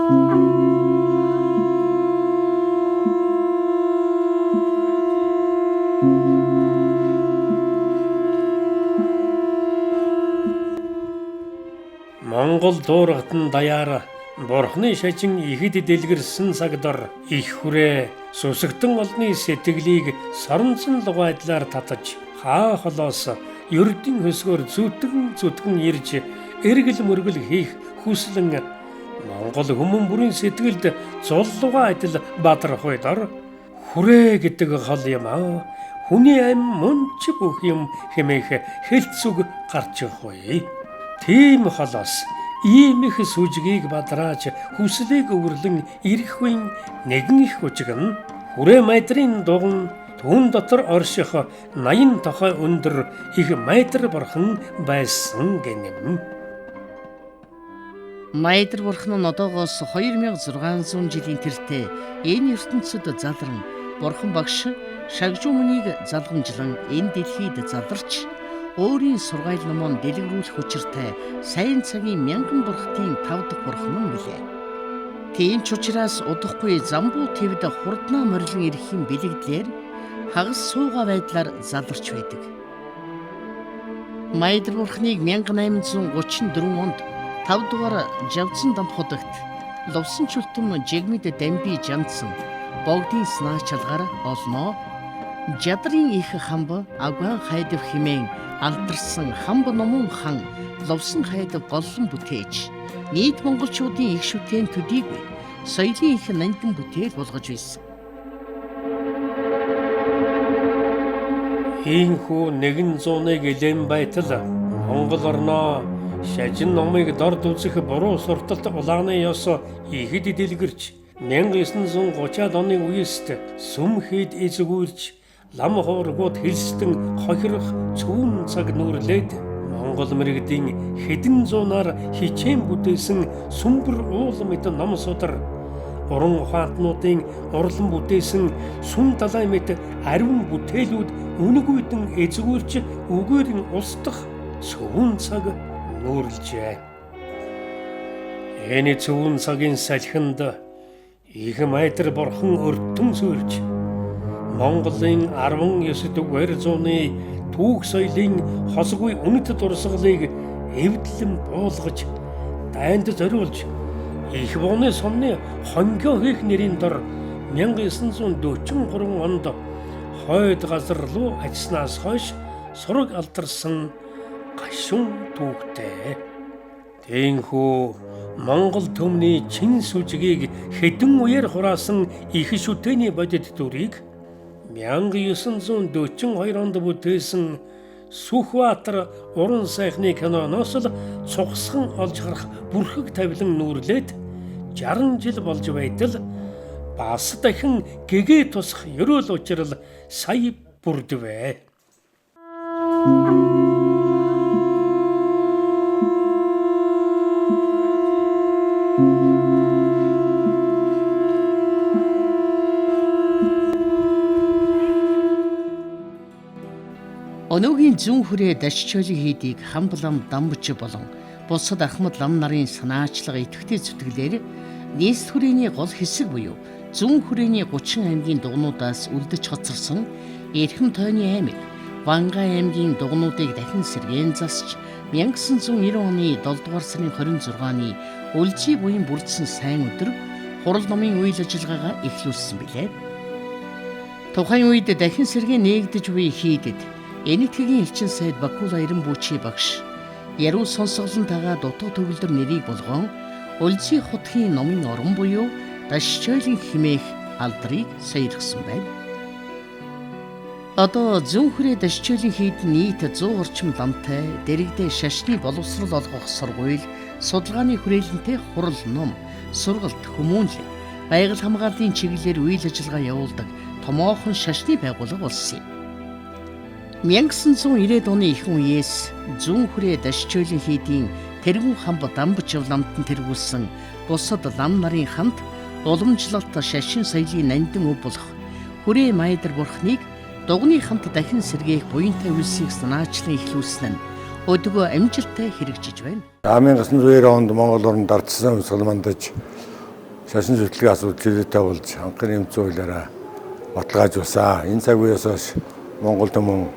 Монгол дуургатан даяар Бурхны шажин ихэд дэлгэрсэн сагдор их хүрээ сүсгтэн олны сэтгэлийг соронцон лугайдлаар татаж хаа холоос ердийн хөсгөр зүтгэн ирж эргэл мөргөл хийх хүслэн Монгол хүмүүн бүрийн сэтгэлд зуллугаа адил бадрахуй дор хүрээ гэдэг хол юм аа. Хүний ам мөнч бүх юм хэмээх хэлцүг гарч ихгүй. Тийм холоос ийм их сүжгийг бадрааж хүслийг өвөрлөн ирэх үн нэгэн их хүчгэн хүрээ майдрын дуган түүн дотор орших 80 тохой өндөр их майдар бурхан байсан гэнэм. Майдар бурхан нь одоогоос 2600 жилийн тэртээ энэ ертөнцид залран бурхан багш шагжуу мөнийг залгамжлан энэ дэлхийд заларч өөрийн сургаал номон дэлгэрүүлэх хүчиртэй сайн цагийн мянган бурхтын 5 дахь бурхан нь билээ. Тийм ч учраас удахгүй замбуу твд хурднаа морилон ирэхийн бэлэгдлэр хагас сууга байдлаар заларч байдаг. Майдар бурхныг 1834 онд 5 дугаар Жавцсан дамхуудагт лувсан чултам жигмэд дамби жамдсан богдын снаачалгаар олноо жадрын их хамб агван хайдав химэн алдарсан хамб номон хан лувсан хайдав голлон бүтээж нийт монголчуудын их шүтэн төдийг соёлын их нандин бүтээл болгож байсан. Ийхүү нэгэн зууныг элэм байтал Монгол орноо шажин номыг дорд үзэх буруу сурталт улааны ёс ихэд дэлгэрч 1930-ад оны үеэст сүм хэд эзгүүрч лам хооргууд хэлстэн хохирох цүүн цаг нүүрлээд Монгол мэрэгдийн хэдэн зуунаар хичээн бүтээсэн сүмбэр уул мэт ном судар уран ухаантнуудын урлан бүтээсэн сүм далай мэт ариун бүтээлүүд үнэгүйдэн эзгүүрч үгээрийн устдах цүүн цаг нүүрлжээ. Энэ цүүн цагийн салхинд их майдар бурхан өртөн сүрж Монголын 19-р зууны түүх соёлын хосгүй үнэт дурсгалыг эвдлэн буулгаж дайнд зориулж их бууны сумны хонгио хийх нэрийн дор 1943 онд хойд газар руу ажилласнаас хойш сураг алдарсан гашуун түүхтэй. Тиймхүү Монгол төмний чин сүжгийг хэдэн үеэр хураасан их шүтэний бодит дүрийг 1942 онд бүтээсэн Сүхбаатар уран сайхны киноноос л цугсхан олж харах бүрхэг тавилан нүүрлээд 60 жил болж байтал бас дахин гэгээ тусах ерөөл учрал сая бүрдвэ. Өнөөгийн зүүн хүрээ дашчоолын хийдийг хамблам дамбч болон бусад ахмад лам нарын санаачлага идэвхтэй зүтгэлээр нийслэл хүрээний гол хэсэг буюу зүүн хүрээний 30 аймгийн дугнуудаас үлдэж хоцорсон Эрхэм тойрны аймаг Вангай аймгийн дугнуудыг дахин сэргээн засч 1990 оны 7 дугаар сарын 26-ны Үлжий буян бүрдсэн сайн өдөр хурал номын үйл ажиллагаагаа эхлүүлсэн билээ. Тухайн үед дахин сэргээн нээгдэж буй хийдэд Энэтхэгийн элчин сайд Бакула Эренбүүчи багш яруу сонсголонтойгоо дутуу төгөлдөр нэрийг болгон Үлжий хотын номын орон буюу Дашчойлын химээх алдрыг саярхсан байна. Одоо зүүн хүрээ Дашчойлын хийд нийт 100 орчим ламтай дэрэгдээ шашны боловсрол олгох сургууль, судалгааны хүрээлэнтэй хурал ном, сургалт, хүмүүнлэг, байгаль хамгааллын чиглэлээр үйл ажиллагаа явуулдаг томоохон шашны байгууллага болсон юм. 1990-ад оны ихэнх үеэс зүүн хүрээ Дашчойлын хийдийн тэргүүн хамба дамбч ламтан тэргүүлсэн бусад лам нарын хамт уламжлалт шашин соёлын нандин өв болох хүрээ майдар бурхныг дугны хамт дахин сэргээх буянтай үйлсийг санаачлан эхлүүлсэн нь өдгөө амжилттай хэрэгжиж байна. 1990 онд Монгол орнд ардсан өмсгөл мандаж шашин зүтгэлгийн асуудал чөлөөтэй болж анхны нэмэлт хуулиараа баталгаажуулсан. Энэ цаг үеэс хойш Монголд мөн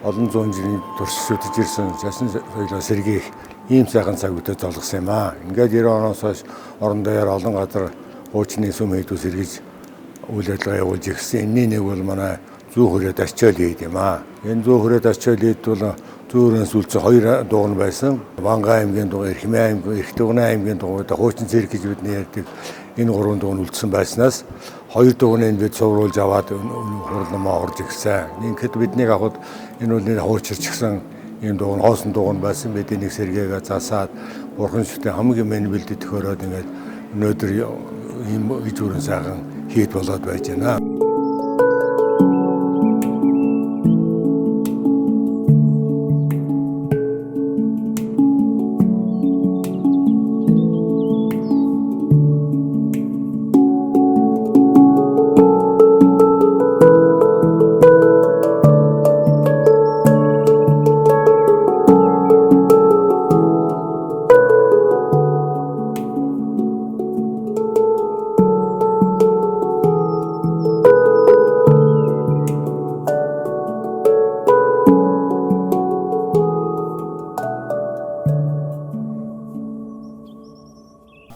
олон зуун жилийн турш шүтэж ирсэн шашин соёлоо сэргээх ийм сайхан цаг үедээ золгосон юм аа. Ингээд 90 оноос хойш орон даяар олон газар хуучны сүм хийдүүс сэргэж үйл ажиллагаа явуулж ирсэн. Энэний нэг бол манай зүү хүрээд ачаал хийд юм аа. Энэ зүү хүрээд ачаал хийд бол зүүрээс үлцэн 2 дугуйн байсан. Ванга аймгийн дугуй, Эрхмээ аймгийн, Эрх Дугны аймгийн дугуйд хуучин зэрэг гэж бидний ярьдаг. Энэ 3 дугуйн үлдсэн байснаас 2 дугуйныг бид цувруулж аваад хурламаа орж ирсэн. Ингээд биднийг авахд энэ бол нэг хуучирч гисэн ийм дугуйн хоосон дугуйн байсан. Бид энийг сэргээгээ засаад бурхан шүтээ хамгийн мэн бэлдэж төхөөрөөд ингээд өнөөдөр ийм гэж бүрэн сайхан хийд болоод байж байна.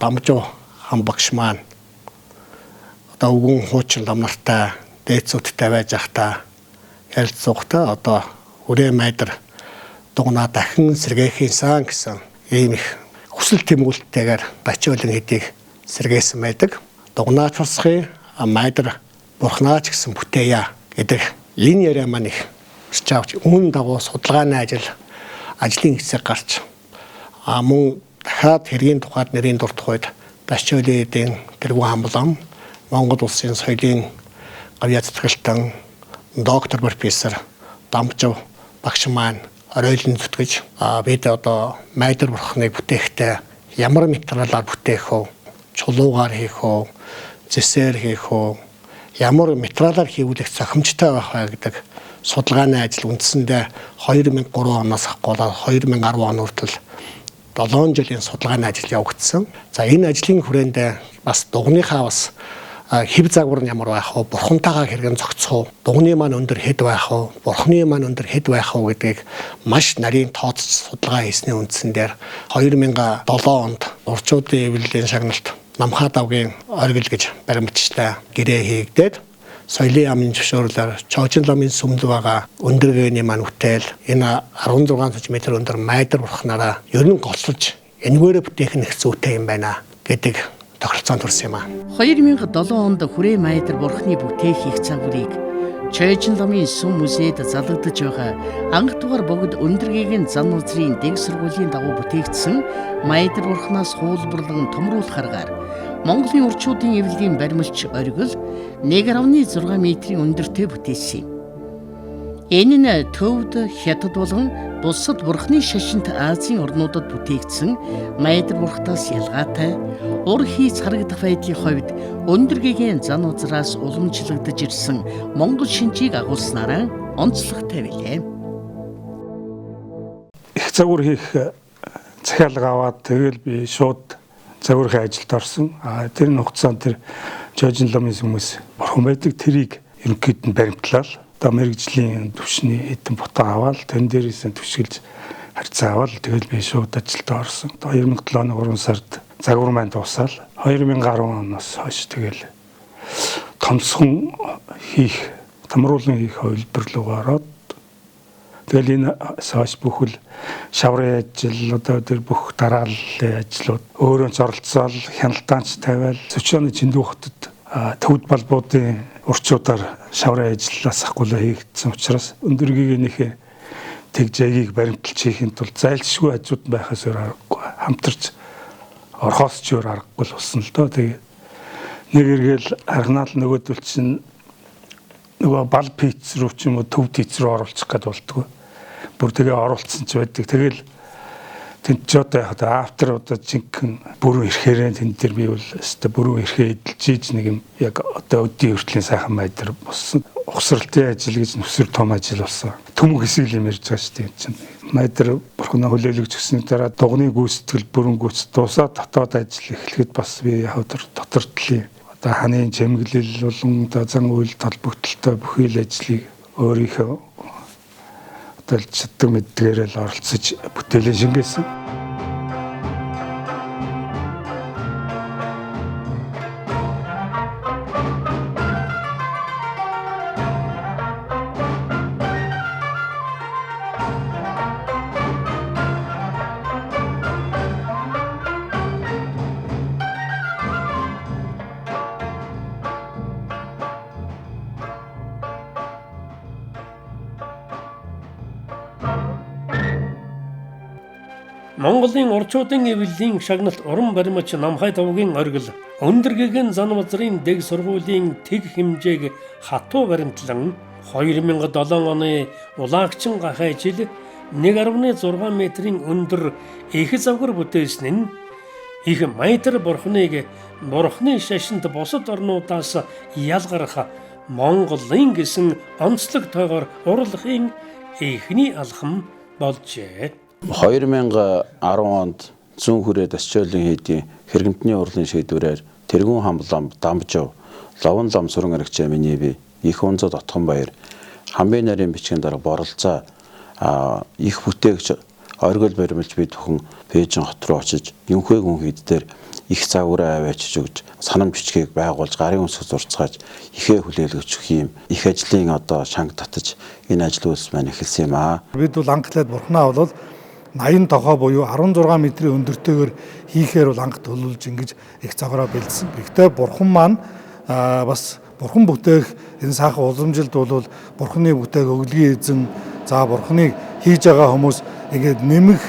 Дамжуу хам багш маань одоо өвгөн хуучин лам нартай дээдсүүдтэй байж ахта ярилцлагатай одоо хүрээ майдар дугнаа дахин сэргээхийн сан гэсэн ийм их хүсэл тэмүүлэлтэйгээр Бачиолын хэдийг сэргээсэн байдаг. Дугнаа цусхын майдар бурхнаач гэсэн бүтээя гэдэг энэ яриа маань их чавч үүн дагуу судалгааны ажлын хэсэг гарч мөн дахиад хэргийн тухайд нэрийн дурдах үед Бачиолын эдийн тэргүүн хамблам Монгол улсын соёлын гавьяа цэцгэлтэн доктор профессор Дамжуу багш маань оройлон зүтгэж бид одоо майдар бурхныг бүтээхдээ ямар материалаар бүтээх вэ? Чулуугаар хийх үү? Зэсээр хийх үү? Ямар материалаар хийвүүлэх зохимжтой байх вэ гэдэг судалгааны ажил үндсэндээ 2003 оноос ахгүйгээр 2010 он хүртэл 7 жилийн судалгааны ажил явагдсан. За энэ ажлын хүрээнд бас дугныхаа бас хэв загвар нь ямар байх вэ? Бурхантайгаа хэрхэн зохицох вэ? Дугны маань өндөр хэд байх вэ? Бурхны маань өндөр хэд байх вэ гэдгийг маш нарийн тооцож судалгаа хийсний үндсээр 2007 онд урчуудын эвлэлийн шагналт Намхаа давгийн оргил гэж баримтчтай гэрээ хийгдээд соёлын яамны зөвшөөрлөөр Чоожин ламын сүмд байгаа өндөргээний маань үтэл энэ 16 см өндөр майдар бурхнаараа ер нь голцолж энэгээр бүтээх нь их зүйтэй юм байна гэдэг тохиролцоонд хүрсэн юм аа. 2007 онд хүрээ майдар бурхны бүтээх их загварыг Чоожин ламын сүм музейд залгадж байгаа анх дугаар богд өндөргээгийн зан үзрийн дэг сургуулийн дагуу бүтээгдсэн майдар бурхнаас хуулбарлан томруулах аргаар Монголын урчуудын эвлэлийн баримлч оргил 1.6 метрийн өндөртэй бүтээсэн юм. Энэ нь Төвд, Хятад болон бусад бурхны шашинт Азийн орнуудад бүтээгдсэн майдар бурхтаас ялгаатай ур хийц харагдах байдлын хувьд өндөргээгийн зан узраас уламжлагдж ирсэн Монгол шинжийг агуулснараа онцлогтой билээ. Их загвар хийх захиалга аваад тэгэл би шууд загварын ажилд орсон. Тэр хугацаанд тэр Чоожин ламын хүмүүс бурхан байдаг тэрийг ерөнхийд нь баримтлал одоо мэрэгжлийн төвшний хэдэн бутаа аваад тэн дээрээс нь түшгэлж харьцаа аваад тэгэл би шууд ажилд орсон. 2007 оны 3 сард загвар маань дуусаад 2010 оноос хойш тэгэл томсхон хийх, тамруулан хийх хувилбар руу ороод тэгэл энэ хойш бүхэл шаврын ажил одоо тэр бүх дарааллын ажлууд өөрөө зоролцоол хяналтаанч тавиал Сөчөөний Чиндүү хотод төвд балбуудын урчуудаар шаврын ажиллаас ахгүйл хийгдсэн учраас өндөргийнхээ тэг жайгийг баримталж хийхин тулд зайлшгүй хажууд байхаас өөр аргагүй хамтарч орхоос ч өөр аргагүй л болсон л доо. Тэгээ нэг эргээл арганаал нөгөөдөл чинь нөгөө бал пиц рүү ч юм уу төв тийц рүү оруулах гээд болдгоо. Бүр тэгээ оруулсан ч байдаг. Тэгэл Тэнд ч одоо яг автор одоо жинхэнэ бүрэн ирэхээр тэнд дээр би бол өстой бүрэн ирэхээ эдэлж ийж нэг юм яг одоо өдийн хүртлийн сайхан майдар болсон. Ухсралтын ажил гэж нүсэр том ажил болсон. Төмөг хэсэг юм ярьж байгаа шүү дээ чинь. Майдар бурхнаа хүлээлгэж өгсөний дараа дугны гүйцэтгэл бүрэн гүйц дуусаа дотоод ажил эхлэхэд бас би яг дотор төлөе. Одоо ханы чимэглэл болон зан үйл толбогдлолтой бүхий л ажлыг өөрийнхөө чаддаг мэддгээрээ л оролцож бүтээлээ шингээсэн. Монголын орчуудын эвлэлийн шагналт уран баримтч Намхай Тавгийн оргил өндөр гэгэн Занбазрын дэг сургуулийн тэг хэмжээг хатуу баримтлан 2007 оны улаагчин гахай жил 1.6 метрийн өндөр их завгар бүтээсэн нь их майдар бурхныг бурхны шашинд бусад орнуудаас ялгарах Монголын гэсэн онцлог тоогоор урлахын эхний алхам болжээ. 2010 онд зүүн хүрээ Дасчойлын хийдийн хэрэгэмтний урлын шийдвэрээр тэргүүн хамлам Дамжав, Ловон лам сүрэн аригчаа миний бие их унзад отхон баяр хамбын нарийн бичгийн дараа боролцоо их бүтээгч оргил баримлж би бүхэн Бээжин хот руу очиж Юнхэг хүн хийдээр их загвараа аваачиж өгч санам бичгийг байгуулж гарын өмсөж зурцгааж ихээ хүлээлгэж өгөх юм их ажлын одоо шанг татаж энэ ажил үйлс маань эхэлсэн юм аа. Бид бол анхлаад бурхнаа бол 80 тохоо буюу 16 метрийн өндөртэйгээр хийхээр бол анх төлөвлөж ингэж их загвараа бэлдсэн. Гэхдээ бурхан маань бас бурхан бүтээх энэ саахан уламжилд бол бурханы бүтээх өглөгийн эзэн за бурханыг хийж байгаа хүмүүс ингэж нэмэх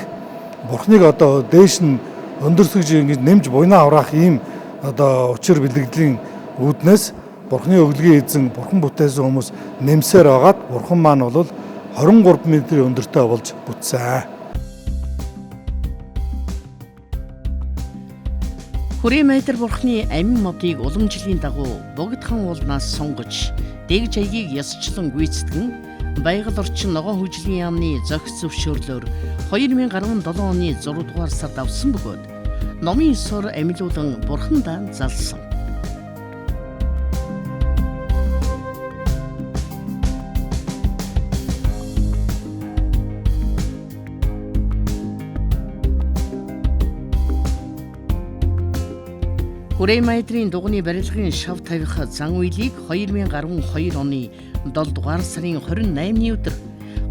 бурханыг одоо дээш нь өндөрсгөж ингэж нэмж буйнаа авраах ийм одоо учир бэлтгэлийн үүднээс бурханы өглөгийн эзэн бурхан бүтээсэн хүмүүс нэмсээр байгаад бурхан маань бол 23 метрийн өндөртэй болж бүтсэн. Хүрээ майдар бурхны амин модыг уламжлалын дагуу богдхан уулнаас сунгаж, дэгж аягийг ясчлан гүйцэтгэн, байгаль орчин ногоон хөгжлийн яамны зохис зөвшөөрлөөр 2017 оны 6 дугаар сард авсан бөгөөд номын ёсоор амилуулан бурхандаа залсан. Хүрээ майдрын дугны барилгын шав тавих зан үйлийг 2012 оны 7 дугаар сарын 28-ны өдөр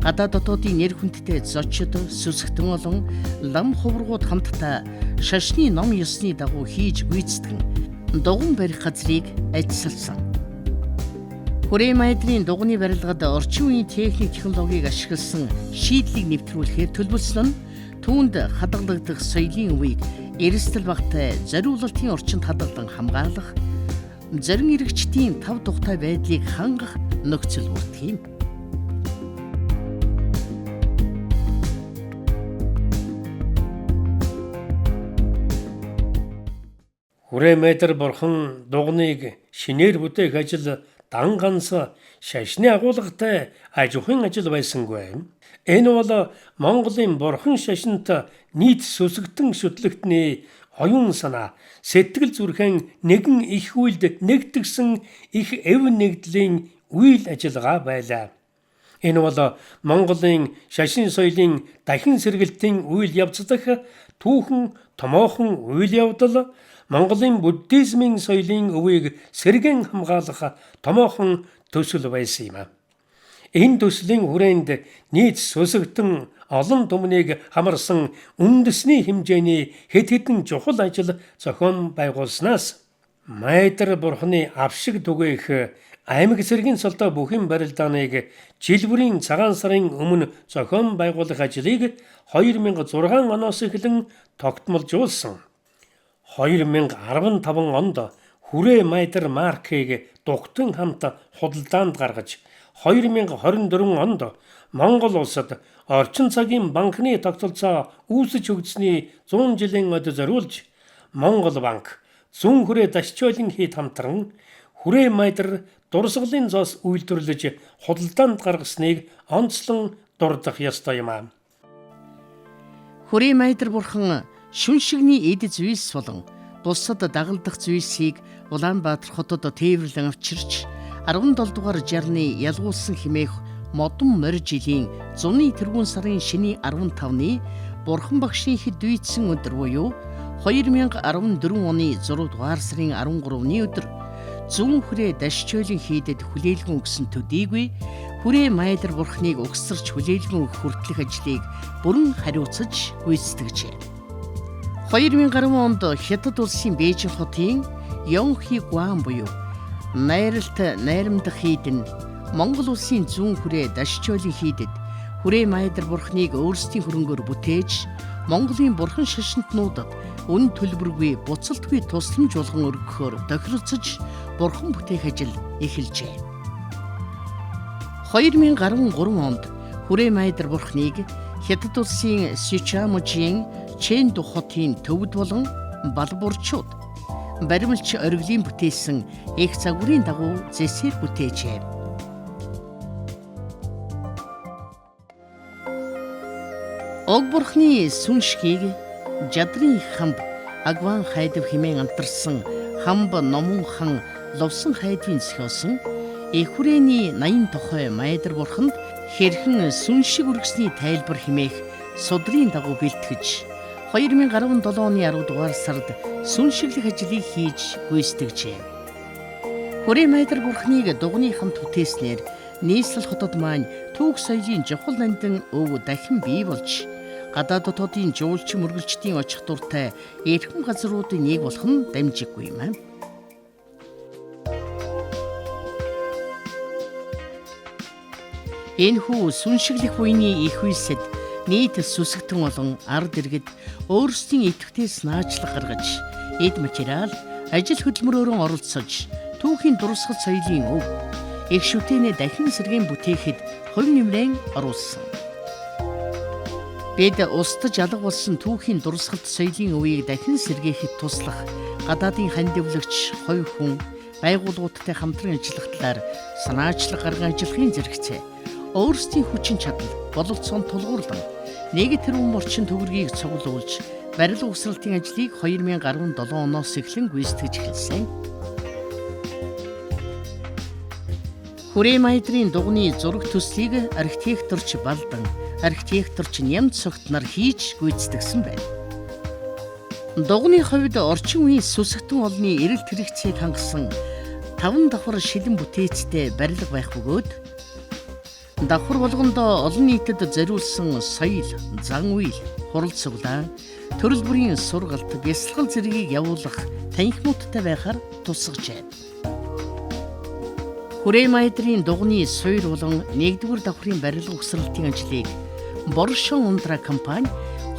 гадаад дотоодын нэр хүндтэй зочид сүсгтэн болон лам хуврагууд хамтдаа шашны ном ёсны дагуу хийж гүйцэтгэн дуган барих газрыг ажилласан. Хүрээ майдрын дугны барилгад орчин үеийн техник технологиг ашигласан шийдлийг нэвтрүүлэхээр төлөвлөсөн нь түүнд хадгалагдах соёлын үеийг эрсдэл багтай зориулалтын орчинд хадгалан хамгаалах, зорин иргэчдийн тав тухтай байдлыг хангах нөхцөл бүрдэх юм. Хүрээ майдар бурхан дугныг шинээр бүтээх ажил дан ганц шашны агуулгатай аж ахуйн ажил байсангүй. Энэ бол Монголын бурхан шашинт нийт сүсгтэн шүтлэгтний оюун санаа, сэтгэл зүрхэн нэгэн их үйлд нэгдгсэн их эв нэгдлийн үйл ажиллагаа байлаа. Энэ бол Монголын шашин соёлын дахин сэргэлтийн үйл явц дах түүхэн томоохон үйл явдал, Монголын буддизмын соёлын өвийг сэргэн хамгаалах томоохон төсөл байсан юм. Энэ төслийн хүрээнд нийт сүсгтэн олон түмнийг хамарсан үндэсний хэмжээний хэд хэдэн чухал ажил зохион байгуулснаас майдар бурхны авшиг түгээх аймаг цэргийн солдоо бүхэн барилдааныг жил бүрийн цагаан сарын өмнө зохион байгуулах ажлыг 2006 оноос эхлэн тогтмолжуулсан. 2015 онд Хүрээ майдар маркийг дугтан хамт худалдаанд гаргаж 2024 онд Монгол улсад орчин цагийн банкны тогтолцоо үүсэж өгдсөний 100 жилийн өд зориулж Монгол банк зүүн хүрээ Дашчойлин хийд хамтран хүрээ майдар дурсгалын зоос үйлдвэрлэж худалдаанд гаргасныг онцлон дурдах ёстой юм аа. Хүрээ майдар бурхан шүн шигний эд зүйс болон бусад дагалдах зүйсийг Улаанбаатар хотод тээвэрлэн авчирч 17 дугаар жарны ялгуулсан хэмээх модон морь жилийн зуны тэргүүн сарын шөнийн 15-ны бурхан багшийн хэд үйдсэн өдөр буюу 2014 оны 6 дугаар сарын 13-ны өдөр зүүн хүрээ Дашчойлин хийдэд хүлээлгэн өгсөн төдийгүй хүрээ майдар бурхныг угсарч хүлээлгэн өгөх хүртэлх ажлыг бүрэн хариуцаж гүйцэтгэжээ. 2010 онд Хятад улсын Бээжин хотын Йонхи Гуан буюу найралт найрамдах хийдэн Монгол улсын зүүн хүрээ Дашчойлин хийдэд хүрээ майдар бурхныг өөрсдийн хөрөнгөөр бүтээж Монголын бурхан шашинтнуудад үн төлбөргүй буцалтгүй тусламж болгон өргөхөөр тохиролцож бурхан бүтээх ажил эхэлжээ. 2013 онд хүрээ майдар бурхныг Хятад улсын Сичамужийн Чэнду хотын төвд болон Балбурчууд баримлч оргилын бүтээсэн их загварын дагуу зэсээр бүтээжээ. Ог бурхны сүншгийг Жадрын хамб Агван хайдав хэмээн амтарсан хамб номон хан ловсон хайдвын зохиосон их хүрээний 80 тохой майдар бурханд хэрхэн сүншиг үргэсний тайлбар хэмээх судрын дагуу бэлтгэж 2017 оны 10 дугаар сард сүншиглэх ажлыг хийж гүйцэтгэжээ. Хүрээ майдар бурхныг дугны хамт бүтээснээр нийслэл хотод маань түүх соёлын жохол нандин өв дахин бий болж гадаад дотоодын жуулчин мөргөлчдийн очих дуртай эрхэм газруудын нэг болох нь дамжиггүй юм. Энэхүү сүншиглэх буйны их үйлсэд нийт сүсгтэн болон ард иргэд өөрсдийн идэвхтээс наачлах гаргаж эд материал ажил хөдөлмөрөөр оролцож түүхийн дурсгал соёлын өв их шүтэнэ дахин сэргээн бүтээхэд хувь нэмрэн оруулсан. Бид устж алга болсон түүхийн дурсгалт соёлын өвийг дахин сэргээхэд туслах гадаадын хандивлагч хувь хүн байгууллагуудтай хамтран ажиллах талаар санаачлаг гарган ажиллахын зэрэгцээ өөрсдийн хүчин чадал боловцоон тулгуурлан нэг тэрбум орчим төгрөгийг цуглуулж барил угсралтын ажлыг 2017 оноос эхлэн гүйцэтгэж эхэлсэн. Хүрээ майдрын дугны зураг төслийг архитекторч Балдан, архитекторч Нямц согт нар хийж гүйцэтгсэн байна. Дугны хувьд орчин үеийн сүсгтэн олны эрэлт хэрэгцээг хангасан 5 давхар шилэн бүтээцтэй барилга байх бөгөөд давхар болгондоо олон нийтэд зориулсан соёл, зан үйл, хурал цуглаан, төрөл бүрийн сургалт, бясалгал зэргийг явуулах танхимуудтай байхаар тусгажээ. Хүрээ майдрын дугны суурь болон 1-р давхрын барилга угсралтын ажлыг Боршон Унтра компани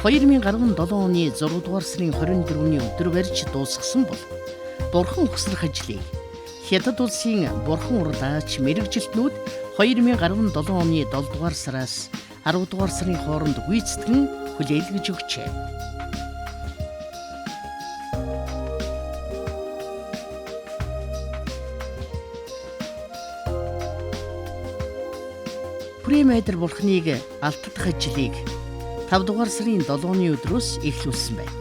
2017 оны 6 дугаар сарын 24-ний өдөр барьж дуусгасан бол бурхан угсрах ажлыг Хятад улсын бурхан урлаач мэрэгжилтнүүд 2017 оны 7 дугаар сараас 10 дугаар сарын хооронд гүйцэтгэн хүлээлгэж өгчээ. Хүрээ майдар бурхныг алтдах ажлыг 5 дугаар сарын 7-ны өдрөөс эхлүүлсэн байна.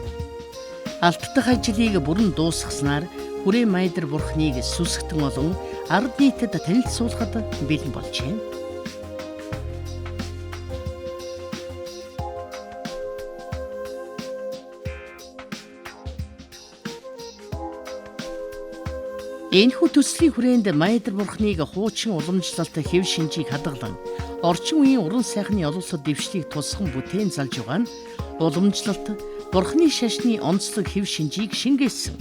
Алтдах ажлыг бүрэн дуусгаснаар Хүрээ майдар бурхныг сүсгтэн болон ард нийтэд танилцуулахад бэлэн болжээ. Энэхүү төслийн хүрээнд майдар бурхныг хуучин уламжлалт хэв шинжийг хадгалан орчин үеийн уран сайхны ололцоо дэвшлийг тусган бүтээн залж байгаа нь уламжлалт бурхны шашны онцлог хэв шинжийг шингээсэн.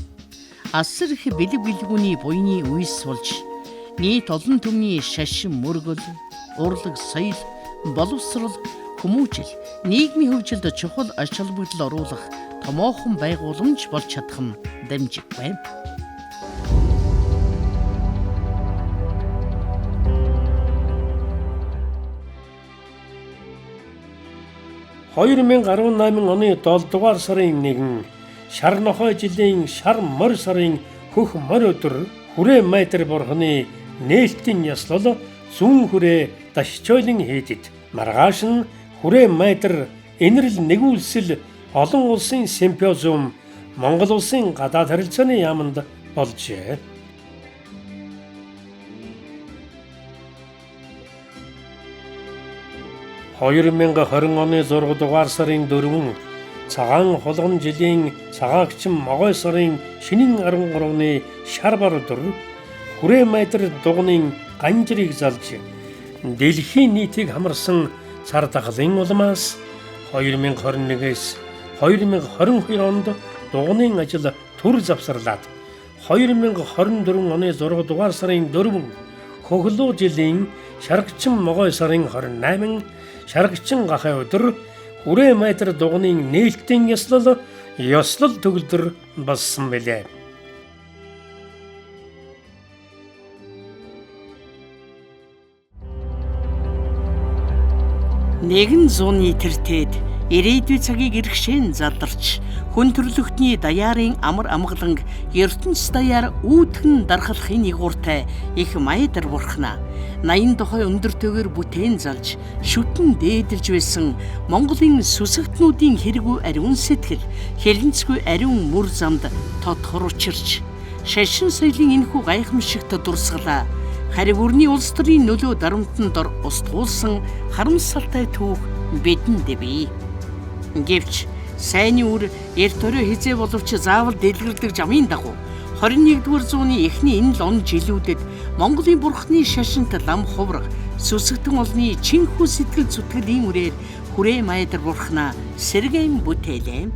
Асар их бэлэг бэлгүүний буйны үйс болж нийт олон түмний шашин мөргөл, урлаг соёл, боловсрол, хүмүүжил, нийгмийн хөгжилд чухал ач холбогдол оруулах томоохон байгууламж болж чадах нь дамжиг байна. 2018 оны 7 дугаар сарын 1 шар нохой жилийн шар морь сарын хөх морь өдөр хүрээ Майтар бурхны нээлтийн ёслол зүүн хүрээ дашчойлон хийдэд маргааш нь хүрээ Майтар энэрл нэгүүлсэл олон улсын симпозиум Монгол улсын гадаад харилцааны яамд болжээ. 2020 оны 6 дугаар сарын 4 цагаан хулган жилийн цагаагчин могой сарын шинийн 13-ны шар бар өдөр хүрээ Майтар дугнын ганжрыг залж дэлхийн нийтийг хамарсан цар тахлын улмаас 2021-с 2022 онд дугнын ажил төр завсарлаад 2024 оны 6 дугаар сарын 4 хөхлөө жилийн шаргчин могой сарын 28 шаргчин гахай өдөр хүрээ Майтар дугнын нээлтийн ёслол төгөлдөр болсон билээ. Нэгэн зууны тэртээд ирээдүй цагийг иргшээн задарч хүн төрлөختний даяарын амар амгаланг ертөнц даяар үүдхэн дархлахын игууртай их Майтар бурхнаа 80 дохой өндөртөөр бүтээн залж шүтэн дээдэлж байсан Монголын сүсэгтнүүдийн хэрэггүй ариун сэтгэл хэлэнцгүй ариун мөр замд тодхор учирч шашин соёлын энэхүү гайхамшигт дурсгалаа хариг өрний улс төрийн нөлөө дарамтанд дор устгуулсан харамсалтай түүх бидэнд бий. Гэвч сайнны үр эрт орой хизээ боловч заавал дэлгэрдэг жамын дагуу 21-р зууны эхний энэ л он жилүүдэд Монголын бурхны шашинт лам хувраг сүсэгтэн олны чинхүү сэтгэл зүтгэлийн үрээр хүрээ Майтар бурхнаа сэргээн бүтээлээ.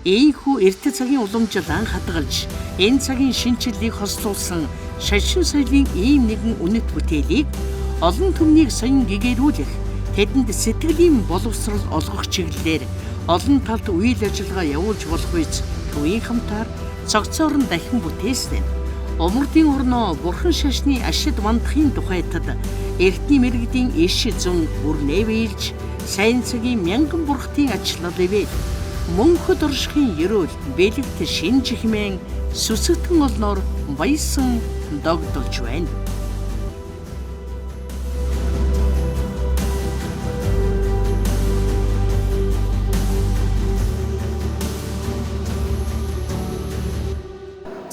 Ийхүү эрт цагийн уламжлал анх хадгалж энэ цагийн шинчиллийг хослуулсан шашин соёлын ийм нэгэн үнэт бүтээлийг олон түмнийг соён гэгэрүүлэх тэдэнд сэтгэлийн боловсрол олгох чиглэлээр олон талд үйл ажиллагаа явуулж болох үеч төвийн хамтаар цогцоор нь дахин бүтээсэн. Умардын орноо бурхан шашны ашид мандахын тухайтад эртний мэрэгдийн иш зүүн бүрнэвэлж сайн цагийн мянган бурхтын ачлал ивэл мөнхөд оршихын ерөөл бэлэгт шинж хэмээн сүсэгтэн олноор баясан догдолж байна.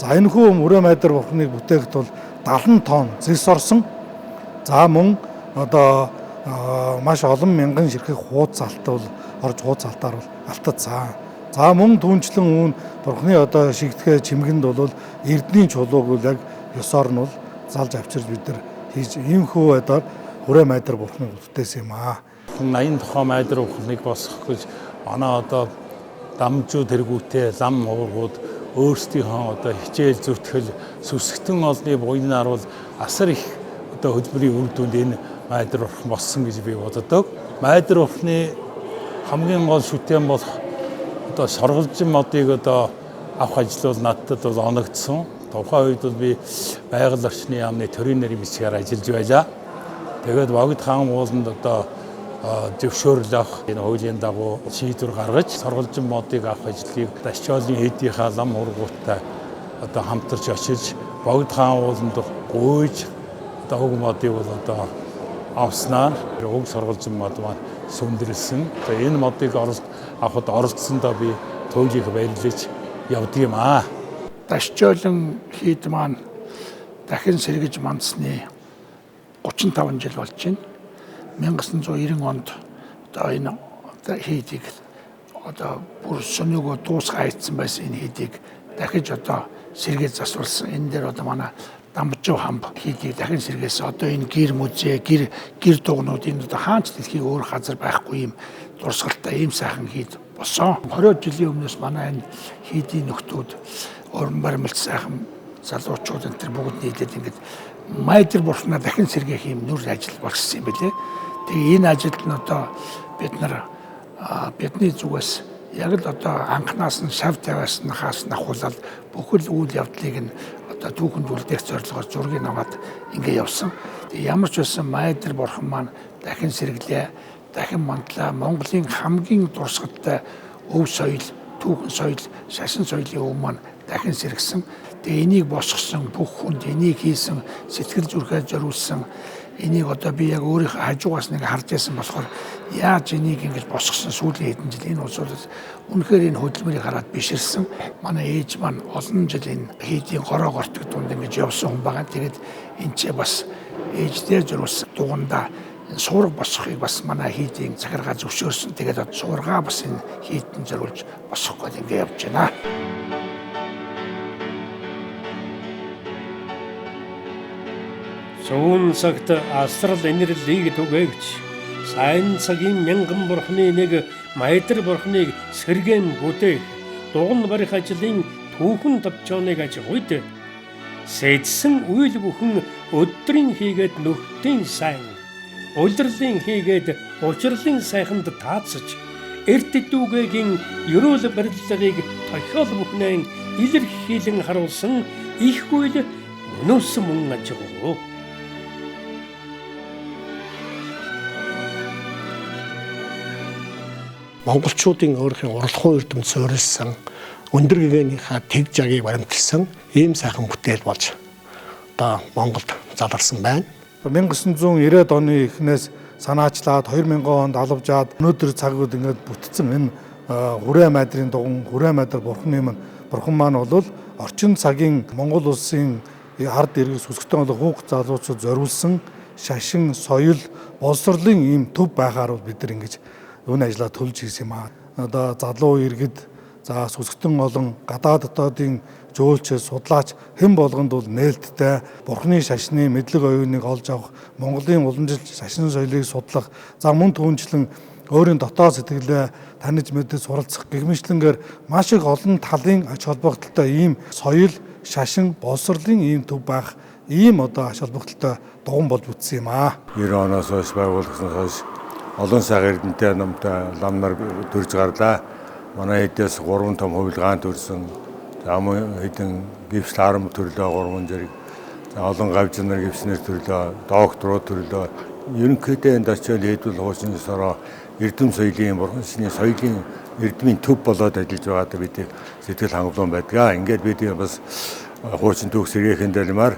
За энэ хүү хүрээ Майтар бурхныг бүтээхэд бол 70 тонн зэс орсон. За мөн одоо маш олон мянган ширхэг хуудас алтал орж хуудас алтаар бол алтацсан. За мөн түнчлэн үүн бурхны одоо шигдэхэ чимгэнд бол эрдний чулууг бол яг ёсоор нь бол залж авчирч бид нар хийж ийм хүү байдлаар хүрээ Майтар бурхныг бүтээсэн юм аа. 80 тухай Майтар бурхныг босгох гэж манай одоо дамжуу тэргүүтээ лам уургууд өөрсдийнхөө одоо хичээл зүтгэл сүсгтэн олны буйнаар бол асар их одоо хөдөлмөрийн үр дүнд энэ Майтар бурхан болсон гэж би боддог. Майтар бурхны хамгийн гол шүтэн болох одоо сорголжин модыг одоо авах ажил бол надад бол оногдсон. Тухайн үед бол би байгаль орчны яамны төрийн нэрийн бичгээр ажиллаж байлаа. Тэгээд Богд хаан ууланд одоо зөвшөөрөл авах энэ хуулийн дагуу шийдвэр гаргаж сорголжин модыг авах ажлыг Дашчойлын хэдийнхаа лам ургууттай одоо хамтарч очиж Богд хаан ууланд гуйж одоо уг модыг бол одоо авснаар уг сорголжин мод маань сүндэрлсэн. Тэгээ энэ модыг авахд оролцсондоо би туйлыг баярлаж явдаг юм аа. Дашчойлын хийд маань дахин сэргэж мандсны 35 жил болж байна. 1990 онд одоо энэ хийдийг одоо бүр сонёгоо дуусгай хийсэн байсан энэ хийдийг дахиж одоо сэргээж засварлсан. Энэ дээр одоо манай Дамжуу хамб хийдийг дахин сэргээсэн. Одоо энэ гэр музей, гэр дугнууд энэ одоо хаанч дэлхийн өөр газар байхгүй юм дурсгалтай ийм сайхан хийд болсон. 20 жилийн өмнөөс манай энэ хийдийн нөхдүүд уран баримлт сайхан залуучууд энэ бүгд нийлээд ингээд Майтар бурхнаа дахин сэргээх юм нүр ажил болсон юм билээ. Тэгээ энэ ажилд нь одоо бидний зүгээс яг л одоо анханаас нь шав тавиаснахаас нахуулаад бүхэл үйл явдлыг нь одоо түүхэнд үлдээх зорилгоор зургийг аваад ингэ явсан. Тэгээ ямар ч байсан Майтар бурхан маань дахин сэргэлээ. дахин мандлаа Монголын хамгийн дурсгалтай өв соёл, түүхэн соёл, шашин соёлын өв маань дахин сэргсэн. Тэгээ энийг босгосон бүх хүнд энийг хийсэн, сэтгэл зүрхээ зориулсан энийг одоо би яг өөрийнхөө хажуугаас нэг харж байсан болохоор яаж энийг ингэж босгосон сүүлийн хэдэн жил энэ улсууд үнэхээр энэ хөдөлмөрийг хараад биширсэн. Манай ээж маань олон жил энэ хийдийн гороо гортог дунд ингэж явсан хүн байгаа. Тэгээд энэ ч бас ээждээ зориулсан дугандаа суурга босгохыг бас манай хийдийн захиргаа зөвшөөрсөн. Тэгээд суургаа бас энэ хийдэн зориулж босгох гээд ингэ явж байна. Зүүн цагт асрал инэрлийг түгээгч сайн цагийн мянган бурхны нэг Маядар бурхныг сэргээн бүтээх дуган барих ажлын түүхэн төвчөнийг ажигүйд сэдсэн үйл бүхэн өдрийн хийгээд нөхдийн сайн улирлын хийгээд учрлын сайханд таацж эрт дүүгийн ерөөл барилгыг тохиол бүхнээ илэрхийлэн харуулсан их үйл өнөөс мөн ажиггүй. Монголчуудын өөрхийн уралдаан эрдэм суурилсан өндөр гэгээнийхээ тэг жагийг баримталсан ийм сайхан бүтээл болж одоо Монголд заларсан байна. 1990-ад оны эхнээс санаачлаад 2000 онд алавжаад өнөөдөр цагууд ингээд бүтцэн энэ Хүрээ Майдрын дуган Хүрээ Майдар бурхан маань бол орчин цагийн Монгол улсын ард иргэн сүсгтэн болох хүүхд залуучууд зориулсан шашин, соёл, боловсролын ийм төв байхаар бид нар ингэж үүн ажиллаа төлж хийсэн юм аа. Одоо залуу иргэд за сүсгтэн олон гадаад дотоодын жөөлч судлаач хэн болгонд бол нээлттэй бурхны шашны мэдлэг оюуныг олж авах, Монголын улам жил шашин соёлыг судлах, за мөн түүнчлэн өөрийн дотоод сэтгэлээ таних мэдэж суралцах гэгмичлэнгээр маш их олон талын ач холбогдолтой ийм соёл, шашин, боловсролын ийм төв байх ийм одоо ач холбогдолтой дуган болж бүтсэн юм аа. 90 оноос хойш байгуулсан хойш олон сайхан эрдэнэтэй намтай лам нар төрж гарлаа. Манай хэдээс 3 том хувилгаан төрсөн. За мөн хэдэн гипс арам төрлөө 3 зэрэг. За олон гавж нар гипснэр төрлөө, докторууд төрлөө. Ерөнхийдөө энэ ачаал хэдүүл хуучин сороо эрдэм соёлын бурхан шний соёлын эрдмийн төв болоод ажиллаж байгаадаа бид сэтгэл хангалуун байдгаа. Ингээд бид бас хуучин түүх сэргээхэн дэлмээр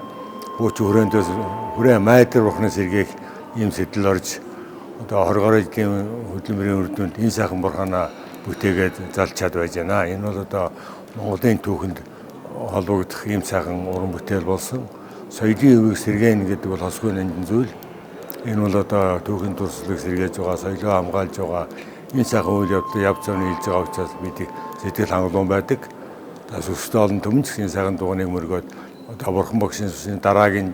хуучин хүрээндээс Хүрээ Майдар бурхны сэргээх ийм сэтэл орж одоо 20 жилийн хөдөлмөрийн үр дүнд энэ сайхан бурханаа бүтээгээд залж чад байж байна. Энэ бол одоо Монголын түүхэнд холбогдох ийм сайхан уран бүтээл болсон. Соёлын өвийг сэргээн гэдэг бол хосгүй нандин зүйл. Энэ бол одоо түүхийн дурслыг сэргээж байгаа, соёлоо хамгаалж байгаа энэ сайхан үйл явдлыг явц явны хэлж байгаа учраас бид сэтгэл хангалуун байдаг. Сүсгтээ олон төмөнч энэ сайхан дуганыг мөргөөд одоо бурхан багшийн сүсний дараагийн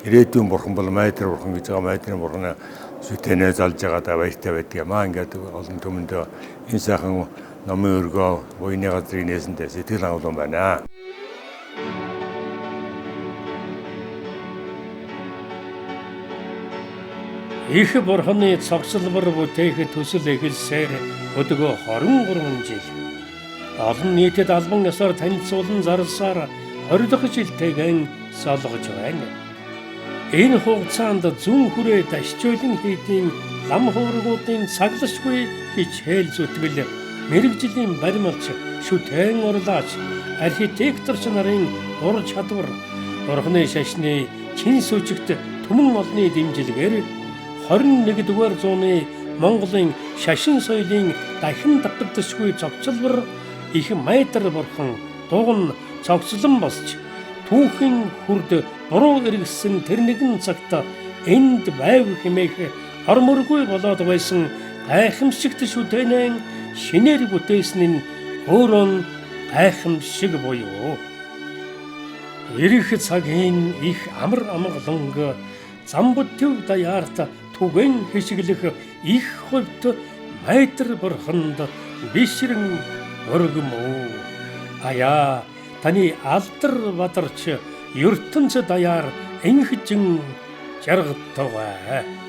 ирээдүйн бурхан бол Майдар бурхан гэж байгаа. Майдрын бурханаа сүтэнэ залж байгаадаа баяртай байдаг юм аа. Ингээд олон төмөндөө энэ сайхан номын өргөө буйны газрын нээсэндээ сэтгэл хангалуун байна. Их бурханы цогцлбор бүтээх төсөл эхэлсээр өдгөө 23 жил. Олон нийтэд албан ёсоор танилцуулан зарлсаар 20 дахь жилтэйгэн солгож байна. Энэ хугацаанд зүүн хүрээ дашчуулын хийдийн лам хуургуудын цаглашгүй хичээл зүтгэл, мэрэгжлийн баримлч, шүтэн урлаач, архитекторч нарын ур чадвар, бурхны шашны чин сүжигт түмэн олны дэмжлэгээр 21-р зууны Монголын шашин соёлын дахин давтагдшгүй цогцлбор их Майдар бурхан дуган цогцлон босч түүхэн хүрд буруу эргэсэн тэр нэгэн цагт энд байв хэмээх ормөргүй болоод байсан гайхамшигт шүтэнэн шинээр бүтээсэн нь өөрөө гайхамшиг буюу ирэх цагийн их амар амгаланг замбөтөв даяарт түгэн хишиглэх их хувьд Майдар бурханд бишрэн өргөмөө. Аяа таны алдар бадарч ертөнц даяар энхжин жаргаттаваа.